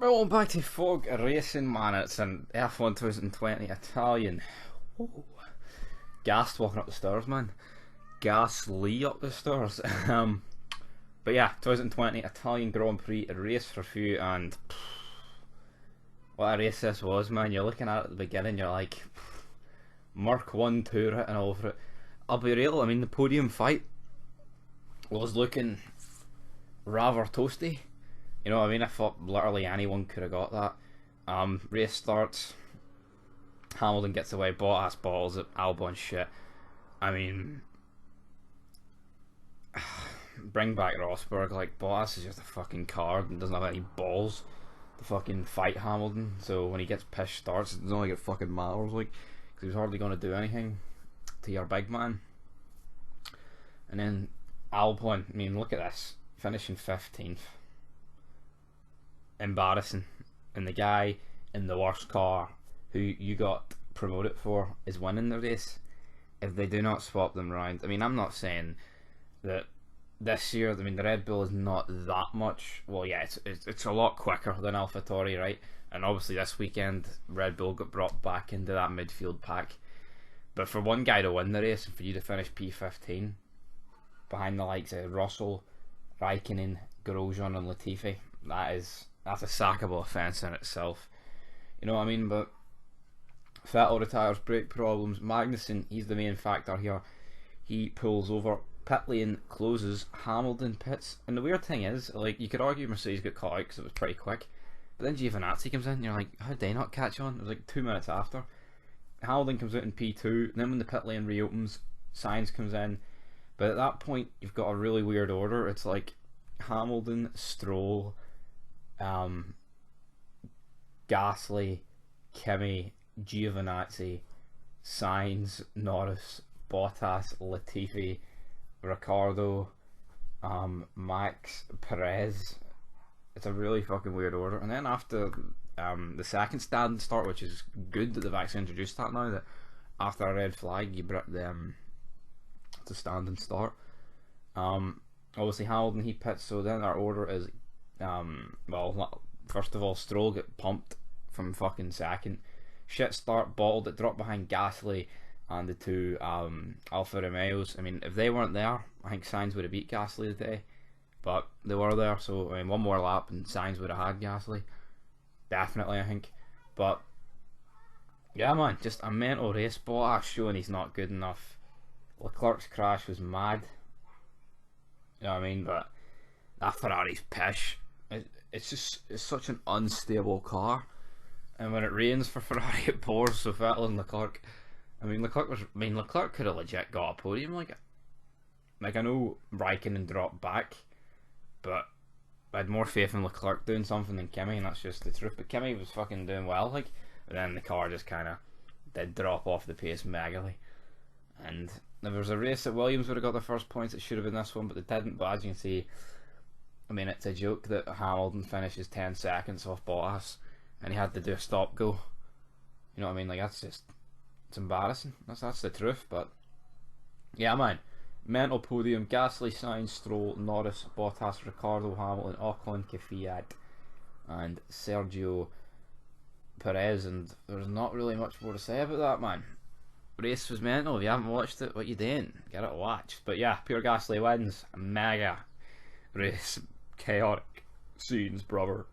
Welcome back to Fog Racing, man. It's an F1 2020 Italian. Whoa. Gassed walking up the stairs, man. Ghastly up the stairs. But yeah, 2020 Italian Grand Prix race review, and what a race this was, man. You're looking at it at the beginning, you're like, Mark 1, 2 written all over it. I'll be real, I mean, the podium fight was looking rather toasty. You know what I mean? I thought literally anyone could have got that. Race starts, Hamilton gets away, Bottas balls it, Albon shit. I mean, bring back Rosberg. Like, Bottas is just a fucking card and doesn't have any balls to fucking fight Hamilton. So when he gets pissed starts, it doesn't like it fucking matters, like, because he's hardly going to do anything to your big man. And then Albon, I mean, look at this, finishing 15th. Embarrassing. And the guy in the worst car who you got promoted for is winning the race if they do not swap them around. I mean, I'm not saying that this year, I mean, the Red Bull is not that much, well, yeah, it's a lot quicker than AlphaTauri, right? And obviously this weekend Red Bull got brought back into that midfield pack, but for one guy to win the race and for you to finish P15 behind the likes of Russell, Raikkonen, Grosjean and Latifi, that's a sackable offence in itself. You know what I mean? But Vettel retires, brake problems. Magnussen, he's the main factor here. He pulls over, pit lane closes, Hamilton pits. And the weird thing is, like, you could argue Mercedes got caught out because it was pretty quick. But then Giovinazzi comes in and you're like, how did they not catch on? It was like 2 minutes after. Hamilton comes out in P2, and then when the pit lane reopens, Sainz comes in. But at that point, you've got a really weird order. It's like Hamilton, Stroll, Gasly, Kimi, Giovinazzi, Sainz, Norris, Bottas, Latifi, Ricciardo, Max, Perez. It's a really fucking weird order. And then after the second stand start, which is good that they've actually introduced that now, that after a red flag you brought them to stand and start. Obviously Hamilton, he pits, so then our order is well, first of all, Stroll get pumped from fucking second. Shit start, bottled it, dropped behind Gasly and the two Alfa Romeos. I mean, if they weren't there, I think Sainz would have beat Gasly today, but they were there, so I mean, one more lap and Sainz would have had Gasly, definitely, I think. But yeah, man, just a mental race. Bottas showing he's not good enough. Leclerc's crash was mad, you know what I mean? But that Ferrari's pish. It's such an unstable car, and when it rains for Ferrari it pours. So Vettel and Leclerc, Leclerc could have legit got a podium. Like I know Raikkonen dropped back, but I had more faith in Leclerc doing something than Kimi, and that's just the truth. But Kimi was fucking doing well, like, but then the car just kind of did drop off the pace megally. And if there was a race that Williams would have got the first points, it should have been this one, but they didn't. But as you can see, I mean, it's a joke that Hamilton finishes 10 seconds off Bottas and he had to do a stop go. You know what I mean? Like, it's embarrassing. That's the truth. But yeah, man, mental podium: Gasly, Sainz, Stroll, Norris, Bottas, Ricciardo, Hamilton, Ocon, Kvyat and Sergio Perez. And there's not really much more to say about that, man. Race was mental. If you haven't watched it, what you doing? Get it watched. But yeah, pure Gasly wins. A mega race. Chaotic scenes, brother.